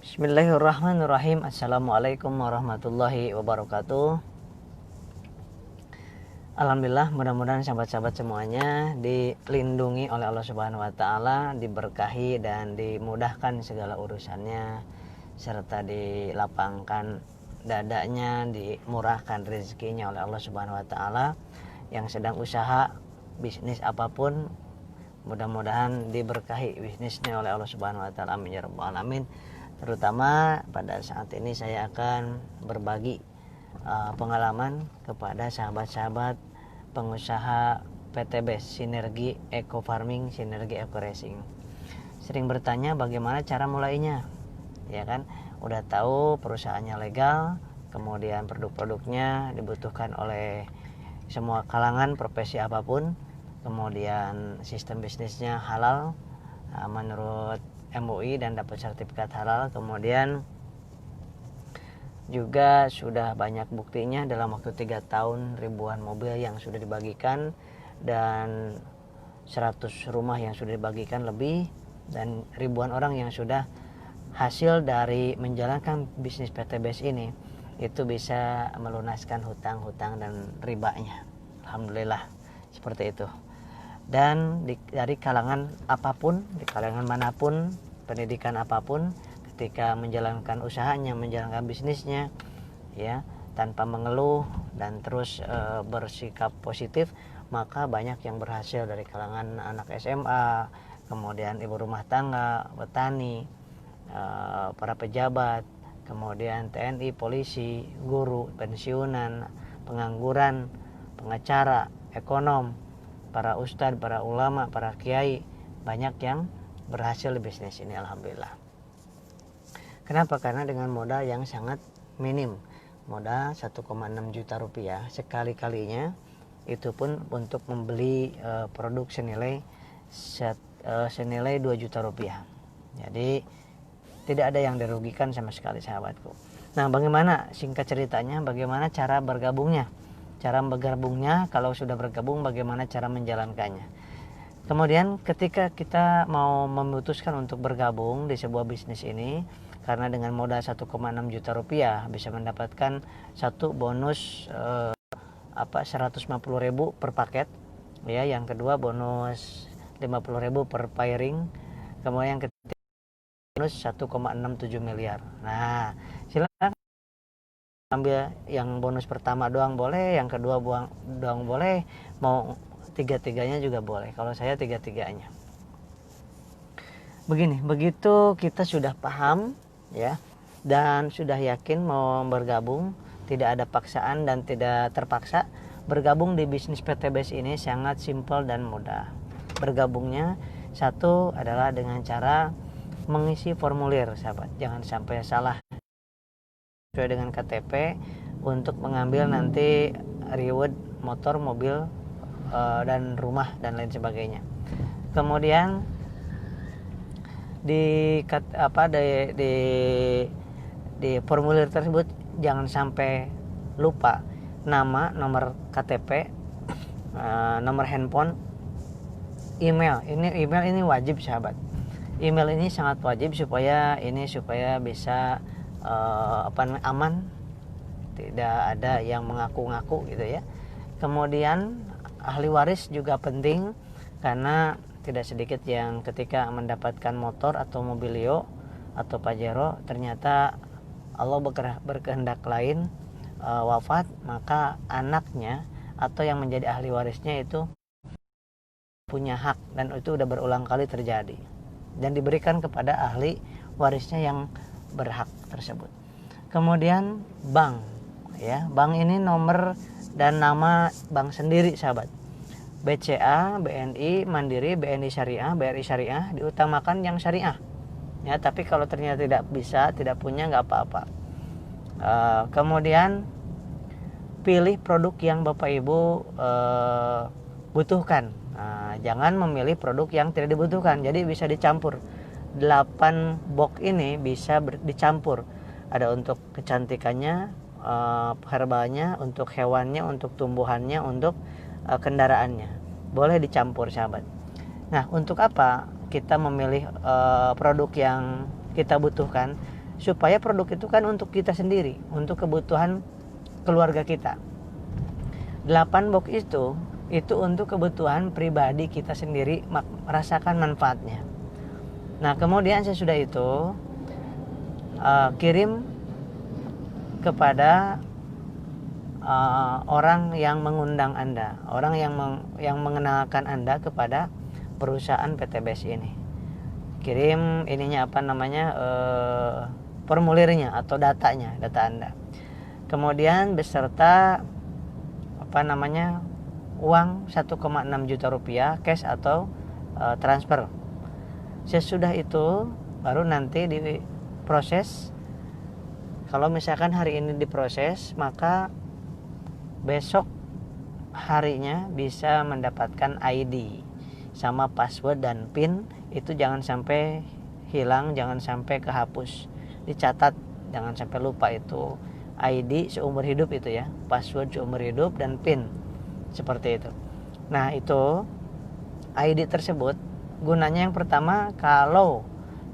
Bismillahirrahmanirrahim. Assalamualaikum warahmatullahi wabarakatuh. Alhamdulillah, mudah-mudahan sahabat-sahabat semuanya dilindungi oleh Allah Subhanahu wa taala, diberkahi dan dimudahkan segala urusannya, serta dilapangkan dadanya, dimurahkan rezekinya oleh Allah Subhanahu wa taala. Yang sedang usaha bisnis apapun, mudah-mudahan diberkahi bisnisnya oleh Allah Subhanahu wa taala. Amin ya rabbal alamin. Terutama pada saat ini saya akan berbagi pengalaman kepada sahabat-sahabat pengusaha PTBS, Sinergi Eco Farming, Sinergi Eco Racing. Sering bertanya bagaimana cara mulainya, ya kan? Udah tahu perusahaannya legal, kemudian produk-produknya dibutuhkan oleh semua kalangan profesi apapun, kemudian sistem bisnisnya halal menurut MUI dan dapat sertifikat halal, kemudian juga sudah banyak buktinya dalam waktu 3 tahun ribuan mobil yang sudah dibagikan dan 100 rumah yang sudah dibagikan lebih, dan ribuan orang yang sudah hasil dari menjalankan bisnis PTBS ini itu bisa melunaskan hutang-hutang dan ribanya. Alhamdulillah seperti itu. Dan dari kalangan apapun, di kalangan manapun, pendidikan apapun, ketika menjalankan usahanya, menjalankan bisnisnya, ya, tanpa mengeluh dan terus bersikap positif, maka banyak yang berhasil dari kalangan anak SMA, kemudian ibu rumah tangga, petani, para pejabat, kemudian TNI, polisi, guru, pensiunan, pengangguran, pengacara, ekonom, para ustadz, para ulama, para kiai, banyak yang berhasil di bisnis ini, alhamdulillah. Kenapa? Karena dengan modal yang sangat minim, modal 1,6 juta rupiah sekali-kalinya, itu pun untuk membeli produk senilai 2 juta rupiah. Jadi tidak ada yang dirugikan sama sekali, sahabatku. Nah, bagaimana, singkat ceritanya, bagaimana cara bergabungnya? Cara bergabungnya, kalau sudah bergabung, bagaimana cara menjalankannya. Kemudian ketika kita mau memutuskan untuk bergabung di sebuah bisnis ini, karena dengan modal 1,6 juta rupiah bisa mendapatkan satu bonus 150.000 per paket, ya. Yang kedua bonus 50.000 per pairing, kemudian yang ketiga bonus 1,67 miliar. Nah, silakan ambil yang bonus pertama doang boleh, yang kedua doang boleh, mau tiga-tiganya juga boleh. Kalau saya tiga-tiganya. Begini, begitu kita sudah paham, ya, dan sudah yakin mau bergabung, tidak ada paksaan dan tidak terpaksa, bergabung di bisnis PTBS ini sangat simpel dan mudah. Bergabungnya satu adalah dengan cara mengisi formulir, sahabat. Jangan sampai salah sesuai dengan KTP untuk mengambil nanti reward motor, mobil, dan rumah dan lain sebagainya. Kemudian di formulir tersebut jangan sampai lupa nama, nomor KTP, nomor handphone, email. Email ini wajib, sahabat. Email ini sangat wajib supaya bisa aman, tidak ada yang mengaku-ngaku gitu, ya. Kemudian ahli waris juga penting, karena tidak sedikit yang ketika mendapatkan motor atau mobilio atau pajero ternyata Allah berkehendak lain, wafat, maka anaknya atau yang menjadi ahli warisnya itu punya hak, dan itu udah berulang kali terjadi dan diberikan kepada ahli warisnya yang berhak tersebut. Kemudian bank, ya. Bank ini nomor dan nama bank sendiri, sahabat. BCA, BNI, Mandiri, BNI Syariah, BRI Syariah, diutamakan yang syariah, ya. Tapi kalau ternyata tidak bisa, tidak punya, nggak apa-apa. Kemudian pilih produk yang Bapak Ibu butuhkan. Jangan memilih produk yang tidak dibutuhkan. Jadi bisa dicampur. 8 box ini bisa dicampur. Ada untuk kecantikannya, herbalnya, untuk hewannya, untuk tumbuhannya, untuk kendaraannya. Boleh dicampur, sahabat. Nah, untuk apa? kita memilih produk yang kita butuhkan, supaya produk itu kan untuk kita sendiri, untuk kebutuhan keluarga kita. 8 box itu untuk kebutuhan pribadi kita sendiri, merasakan manfaatnya. Nah kemudian sesudah itu kirim kepada orang yang mengundang Anda, orang yang mengenalkan Anda kepada perusahaan PTBS ini. Kirim formulirnya atau data Anda. Kemudian beserta uang 1,6 juta rupiah cash atau transfer. Sesudah itu baru nanti diproses. Kalau misalkan hari ini diproses, maka besok harinya bisa mendapatkan ID sama password dan PIN. Itu jangan sampai hilang, jangan sampai kehapus, dicatat, jangan sampai lupa. Itu ID seumur hidup itu ya, password seumur hidup dan PIN, seperti itu. Nah itu ID tersebut gunanya yang pertama, kalau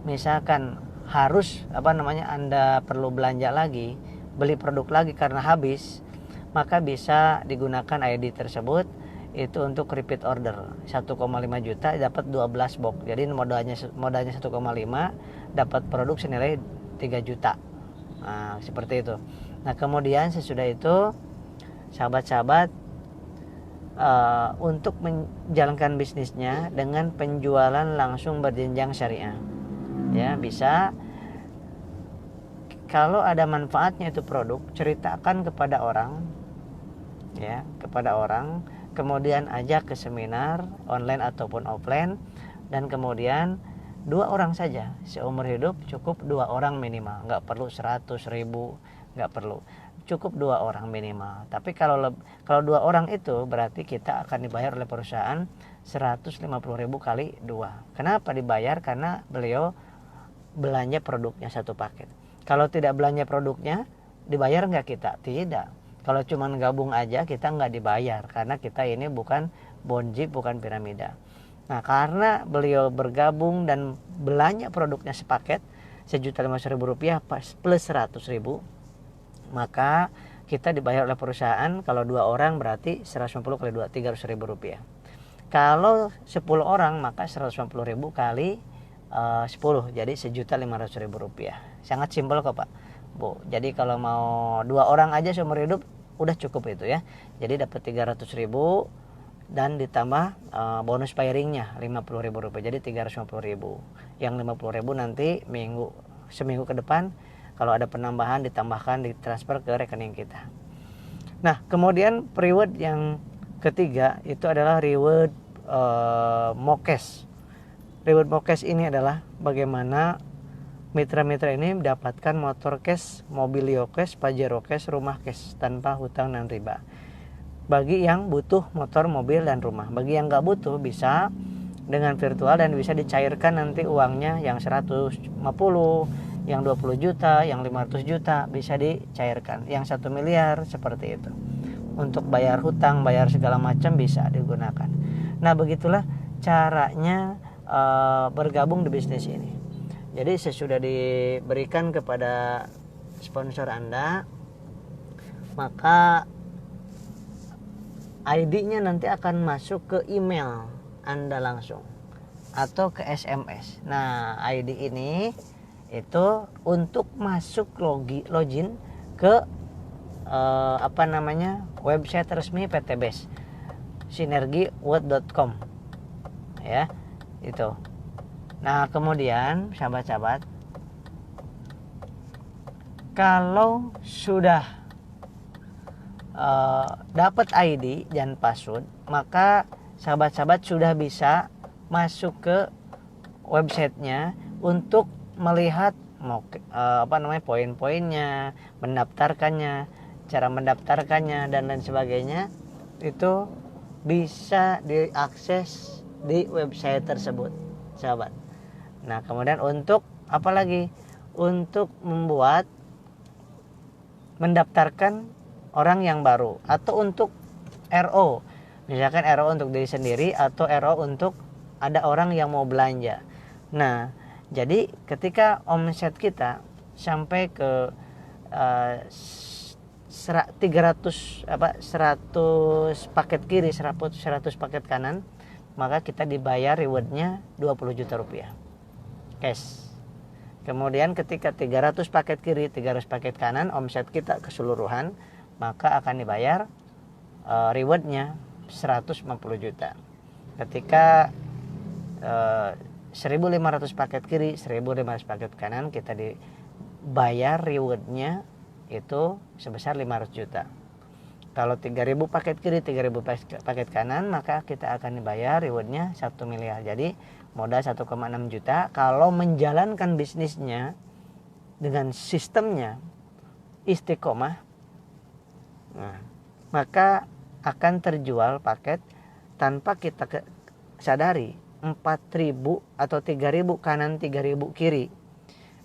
misalkan harus Anda perlu belanja lagi, beli produk lagi karena habis, maka bisa digunakan ID tersebut itu untuk repeat order. 1,5 juta dapat 12 box. Jadi modalnya 1,5, dapat produk senilai 3 juta. Nah, seperti itu. Nah, kemudian sesudah itu sahabat-sahabat untuk menjalankan bisnisnya dengan penjualan langsung berjenjang syariah. Ya, bisa kalau ada manfaatnya itu produk, ceritakan kepada orang, ya, kemudian ajak ke seminar online ataupun offline, dan kemudian 2 orang saja seumur hidup, cukup 2 orang minimal, nggak perlu 100.000, nggak perlu, cukup 2 orang minimal. Tapi kalau 2 orang itu berarti kita akan dibayar oleh perusahaan 150.000 kali 2. Kenapa dibayar? Karena beliau belanja produknya 1 paket. Kalau tidak belanja produknya, dibayar nggak kita? Tidak. Kalau cuma gabung aja, kita nggak dibayar, karena kita ini bukan bonjib, bukan piramida. Nah, karena beliau bergabung dan belanja produknya sepaket Rp1.500.000 plus 100.000, maka kita dibayar oleh perusahaan. Kalau 2 orang berarti 150 kali 2, Rp300.000. Kalau 10 orang maka 150.000 kali 10, jadi Rp1.500.000. Sangat simpel kok Pak, Bu. Jadi kalau mau 2 orang aja seumur hidup udah cukup itu ya. Jadi dapat 300.000 dan ditambah bonus pairingnya Rp50.000, jadi Rp350.000. Yang Rp50.000 nanti seminggu ke depan kalau ada penambahan ditambahkan, ditransfer ke rekening kita. Nah, kemudian reward yang ketiga itu adalah reward Mokes. Reward Mokes ini adalah bagaimana mitra-mitra ini mendapatkan motor cash, mobilio cash, pajero cash, rumah cash tanpa hutang dan riba. Bagi yang butuh motor, mobil, dan rumah. Bagi yang nggak butuh bisa dengan virtual dan bisa dicairkan nanti uangnya, yang 150, yang 20 juta, yang 500 juta bisa dicairkan. Yang 1 miliar seperti itu. Untuk bayar hutang, bayar segala macam bisa digunakan. Nah, begitulah caranya bergabung di bisnis ini. Jadi sesudah diberikan kepada sponsor Anda, maka ID-nya nanti akan masuk ke email Anda langsung atau ke SMS. Nah, ID ini itu untuk masuk login ke website resmi PTBS, sinergiworld.com ya, itu. Nah, kemudian sahabat-sahabat, kalau sudah dapat ID dan password, maka sahabat-sahabat sudah bisa masuk ke websitenya untuk melihat poin-poinnya, mendaftarkannya, cara mendaftarkannya, dan lain sebagainya. Itu bisa diakses di website tersebut, sahabat. Nah, kemudian untuk apa lagi? Untuk mendaftarkan orang yang baru, atau untuk RO. Misalkan RO untuk diri sendiri atau RO untuk ada orang yang mau belanja. Nah, jadi ketika omset kita sampai ke 100 paket kiri, 100 paket kanan, maka kita dibayar rewardnya 20 juta rupiah cash. Kemudian ketika 300 paket kiri, 300 paket kanan, omset kita keseluruhan, maka akan dibayar rewardnya 150 juta. Ketika 1.500 paket kiri, 1.500 paket kanan, kita dibayar rewardnya itu sebesar 500 juta. Kalau 3.000 paket kiri, 3.000 paket kanan, maka kita akan dibayar rewardnya 1 miliar. Jadi modal 1,6 juta. Kalau menjalankan bisnisnya dengan sistemnya istiqomah, nah, maka akan terjual paket tanpa kita sadari 4.000 atau 3.000 kanan, 3.000 kiri.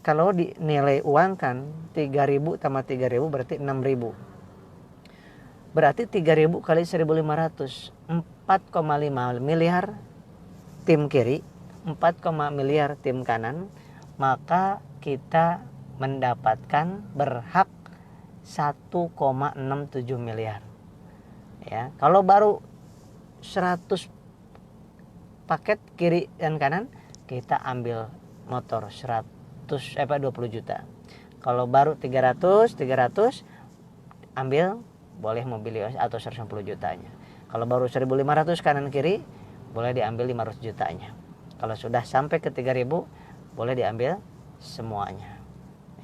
Kalau dinilai uangkan 3.000 tambah 3.000 berarti 6.000. Berarti 3.000 kali 1.500, 4,5 miliar tim kiri, 4, miliar tim kanan, maka kita mendapatkan berhak 1,67 miliar. Ya, kalau baru 100 paket kiri dan kanan, kita ambil motor 20 juta. Kalau baru 300 ambil boleh mobil atau 150 jutanya. Kalau baru 1.500 kanan kiri, boleh diambil 500 jutanya. Kalau sudah sampai ke 3.000, boleh diambil semuanya.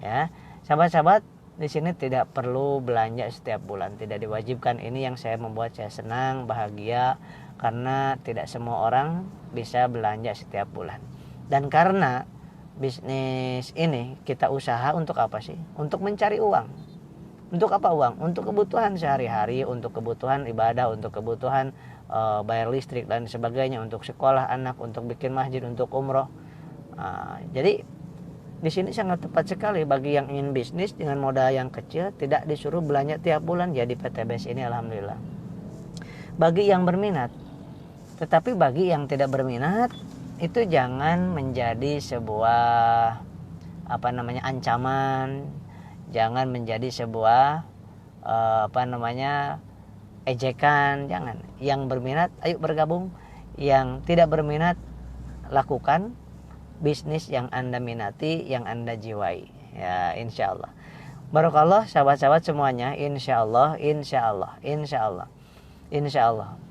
Ya, sahabat-sahabat, di sini tidak perlu belanja setiap bulan, tidak diwajibkan. Ini yang saya membuat saya senang, bahagia, karena tidak semua orang bisa belanja setiap bulan. Dan karena bisnis ini kita usaha untuk apa sih? Untuk mencari uang. Untuk apa uang? Untuk kebutuhan sehari-hari, untuk kebutuhan ibadah, untuk kebutuhan bayar listrik dan sebagainya, untuk sekolah anak, untuk bikin masjid, untuk umroh. Jadi di sini sangat tepat sekali bagi yang ingin bisnis dengan modal yang kecil, tidak disuruh belanja tiap bulan. Jadi PTBS ini alhamdulillah bagi yang berminat. Tetapi bagi yang tidak berminat, itu jangan menjadi sebuah ancaman, jangan menjadi sebuah ejekan, jangan. Yang berminat ayo bergabung, yang tidak berminat lakukan bisnis yang Anda minati, yang Anda jiwai. Ya, insyaallah. Barakallah sahabat-sahabat semuanya, insyaallah.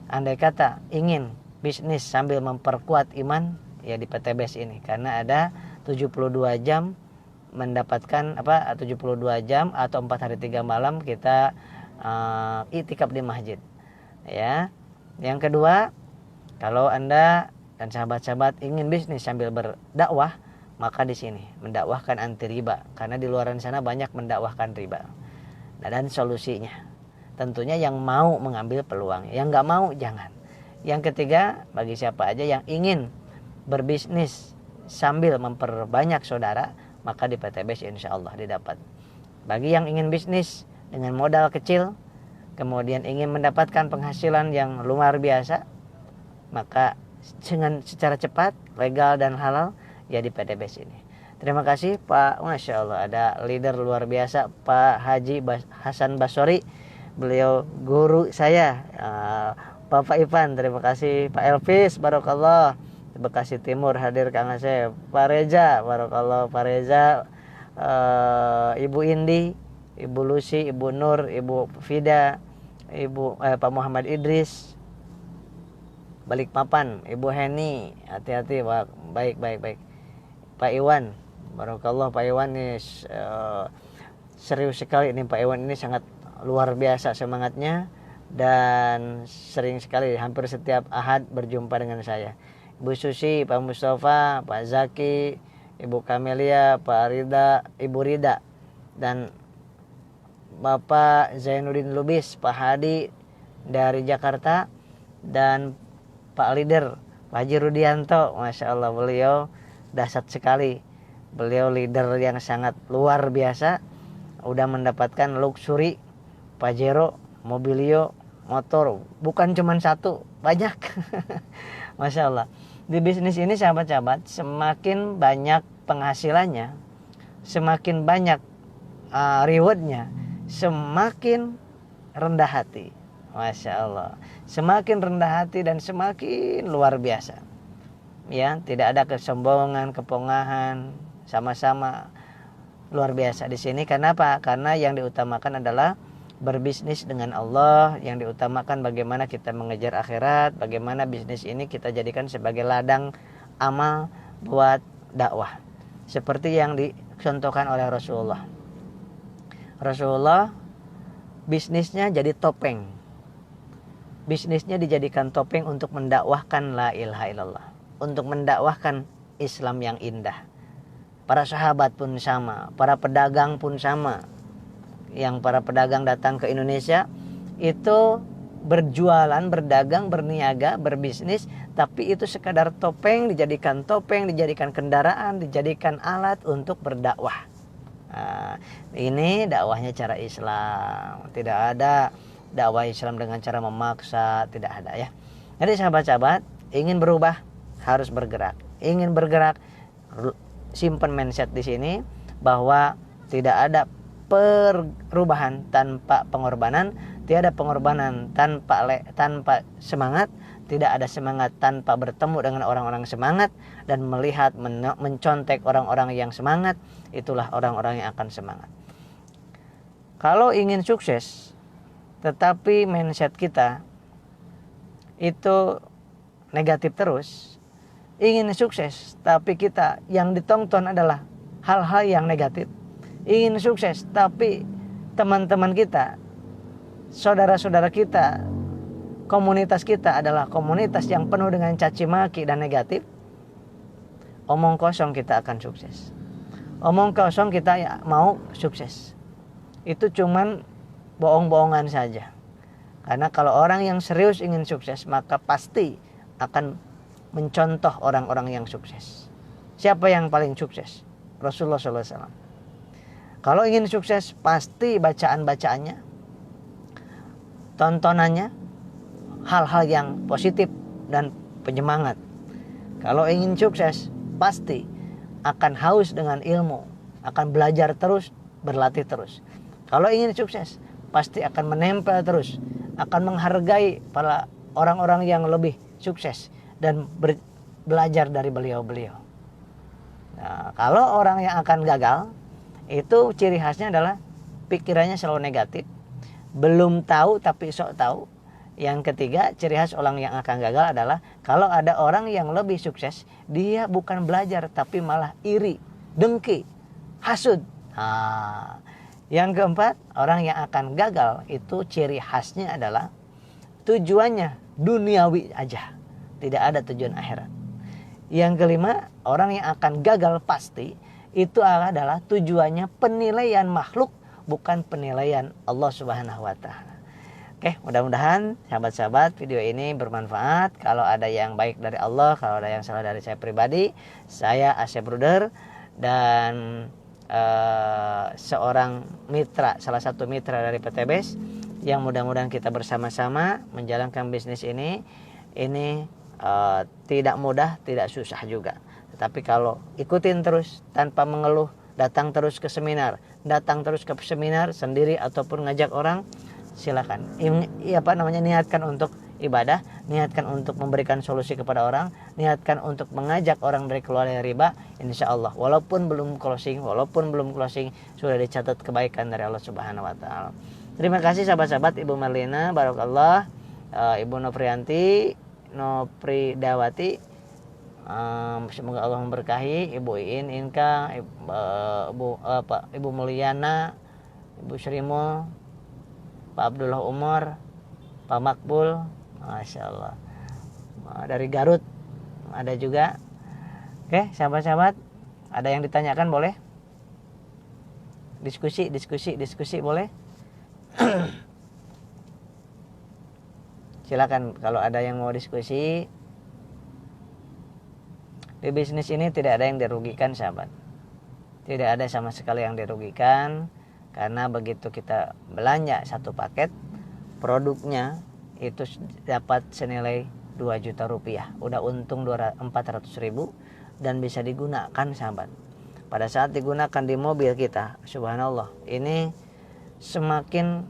Andai kata ingin bisnis sambil memperkuat iman, ya di PTBS ini, karena ada 72 jam mendapatkan 72 jam atau 4 hari 3 malam kita itikaf di masjid. Ya. Yang kedua, kalau Anda dan sahabat-sahabat ingin bisnis sambil berdakwah, maka di sini mendakwahkan anti riba, karena di luar sana banyak mendakwahkan riba. Nah, dan solusinya tentunya yang mau mengambil peluang, yang nggak mau jangan. Yang ketiga, bagi siapa aja yang ingin berbisnis sambil memperbanyak saudara, maka di PTBS insyaallah didapat. Bagi yang ingin bisnis dengan modal kecil, kemudian ingin mendapatkan penghasilan yang luar biasa, maka dengan secara cepat, legal dan halal, ya di PTBS ini. Terima kasih Pak, Masya Allah, ada leader luar biasa Pak Haji Hasan Basori, beliau guru saya. Bapak Ivan, terima kasih. Pak Elvis, barokallah, Bekasi Timur hadir Kang Asep. Pak Reza, barokallah, Pak Reza. Ibu Indi, Ibu Lucy, Ibu Nur, Ibu Fida, Pak Muhammad Idris, Balikpapan, Ibu Heni, hati-hati Pak. Baik. Pak Iwan, barokallah, Pak Iwan ini serius sekali ini, Pak Iwan ini sangat luar biasa semangatnya, dan sering sekali hampir setiap Ahad berjumpa dengan saya. Ibu Susi, Pak Mustafa, Pak Zaki, Ibu Kamelia, Pak Rida, Ibu Rida, dan Bapak Zainuddin Lubis, Pak Hadi dari Jakarta, dan Pak Leader Pak Haji Rudianto. Masya Allah, beliau dahsyat sekali. Beliau leader yang sangat luar biasa, udah mendapatkan luxury Pajero, Mobilio, motor, bukan cuma satu, banyak. Masya Allah. Di bisnis ini sahabat-sahabat, semakin banyak penghasilannya, semakin banyak rewardnya, semakin rendah hati. Masya Allah, semakin rendah hati dan semakin luar biasa. Ya, tidak ada kesombongan, kepongahan, sama-sama luar biasa di sini. Kenapa? Karena yang diutamakan adalah berbisnis dengan Allah, yang diutamakan bagaimana kita mengejar akhirat, bagaimana bisnis ini kita jadikan sebagai ladang amal buat dakwah. Seperti yang dicontohkan oleh Rasulullah. Rasulullah bisnisnya jadi topeng. Bisnisnya dijadikan topeng untuk mendakwahkan la ilaha illallah, untuk mendakwahkan Islam yang indah. Para sahabat pun sama, para pedagang pun sama. Yang para pedagang datang ke Indonesia itu berjualan, berdagang, berniaga, berbisnis, tapi itu sekadar topeng, dijadikan kendaraan, dijadikan alat untuk berdakwah. Nah, ini dakwahnya cara Islam. Tidak ada dakwah Islam dengan cara memaksa, tidak ada ya. Jadi sahabat-sahabat, ingin berubah harus bergerak. Ingin bergerak, simpan mindset di sini bahwa tidak ada perubahan tanpa pengorbanan, tiada pengorbanan tanpa semangat, tidak ada semangat tanpa bertemu dengan orang-orang semangat dan melihat mencontek orang-orang yang semangat, itulah orang-orang yang akan semangat. Kalau ingin sukses tetapi mindset kita itu negatif terus, ingin sukses tapi kita yang ditonton adalah hal-hal yang negatif, ingin sukses tapi teman-teman kita, saudara-saudara kita, komunitas kita adalah komunitas yang penuh dengan caci maki dan negatif, omong kosong kita akan sukses. Omong kosong kita ya mau sukses. Itu cuman bohong-bohongan saja. Karena kalau orang yang serius ingin sukses, maka pasti akan mencontoh orang-orang yang sukses. Siapa yang paling sukses? Rasulullah SAW. Kalau ingin sukses, pasti bacaan-bacaannya, tontonannya, hal-hal yang positif dan penyemangat. Kalau ingin sukses, pasti akan haus dengan ilmu, akan belajar terus, berlatih terus. Kalau ingin sukses, pasti akan menempel terus, akan menghargai para orang-orang yang lebih sukses dan belajar dari beliau-beliau. Nah, kalau orang yang akan gagal, itu ciri khasnya adalah pikirannya selalu negatif, belum tahu tapi sok tahu. Yang ketiga, ciri khas orang yang akan gagal adalah kalau ada orang yang lebih sukses, dia bukan belajar tapi malah iri, dengki, hasud. Yang keempat, orang yang akan gagal itu ciri khasnya adalah tujuannya duniawi aja, tidak ada tujuan akhirat. Yang kelima, orang yang akan gagal pasti itu adalah tujuannya penilaian makhluk, bukan penilaian Allah Subhanahu wa Ta'ala. Oke, mudah-mudahan sahabat-sahabat video ini bermanfaat. Kalau ada yang baik dari Allah, kalau ada yang salah dari saya pribadi, saya Asep Bruder dan seorang mitra, salah satu mitra dari PTBS, yang mudah-mudahan kita bersama-sama menjalankan bisnis ini tidak mudah, tidak susah juga. Tetapi kalau ikutin terus tanpa mengeluh, datang terus ke seminar, sendiri ataupun ngajak orang, silakan. Niatkan untuk ibadah, niatkan untuk memberikan solusi kepada orang, niatkan untuk mengajak orang dari keluar dari riba, insya Allah walaupun belum closing sudah dicatat kebaikan dari Allah Subhanahu wa Ta'ala. Terima kasih sahabat-sahabat, Ibu Marlina, Barakallah, Ibu Nopridawati, semoga Allah memberkahi, Ibu Iin, Inka, Ibu Mulyana, Ibu Srimul, Pak Abdullah Umar, Pak Makbul, Masya Allah, dari Garut ada juga. Oke sahabat-sahabat, ada yang ditanyakan boleh? Diskusi boleh? Silakan kalau ada yang mau diskusi. Di bisnis ini tidak ada yang dirugikan sahabat, tidak ada sama sekali yang dirugikan. Karena begitu kita belanja satu paket, produknya itu dapat senilai 2 juta rupiah. Udah untung 400.000 dan bisa digunakan sahabat. Pada saat digunakan di mobil kita, subhanallah, ini semakin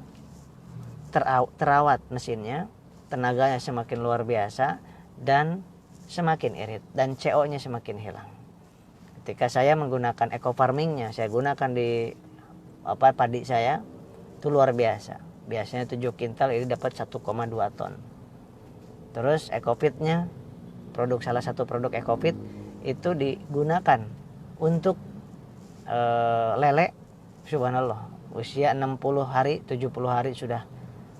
terawat mesinnya, tenaganya semakin luar biasa dan semakin irit dan CO-nya semakin hilang. Ketika saya menggunakan eco farmingnya, saya gunakan di padi saya, itu luar biasa. Biasanya 7 kintal, ini dapat 1,2 ton. Terus EcoFit-nya, salah satu produk EcoFit itu digunakan untuk lele, subhanallah, usia 60 hari 70 hari sudah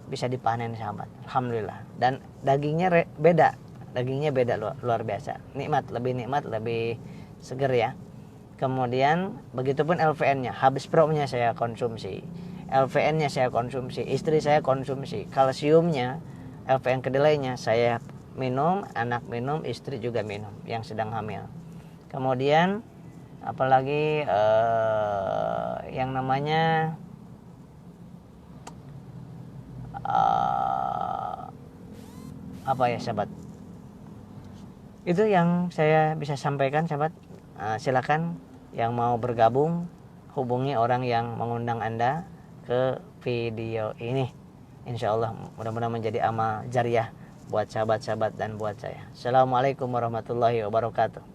bisa dipanen sahabat, alhamdulillah. Dan dagingnya beda luar biasa, lebih nikmat, lebih seger ya. Kemudian begitupun LVN-nya, habis Pro-nya saya konsumsi, LVN-nya saya konsumsi, istri saya konsumsi, kalsiumnya, LVN kedelainya saya minum, anak minum, istri juga minum yang sedang hamil. Kemudian apalagi yang namanya apa ya sahabat, itu yang saya bisa sampaikan sahabat. Silakan yang mau bergabung hubungi orang yang mengundang Anda ke video ini. Insya Allah mudah-mudahan menjadi amal jariah buat sahabat-sahabat dan buat saya. Assalamualaikum warahmatullahi wabarakatuh.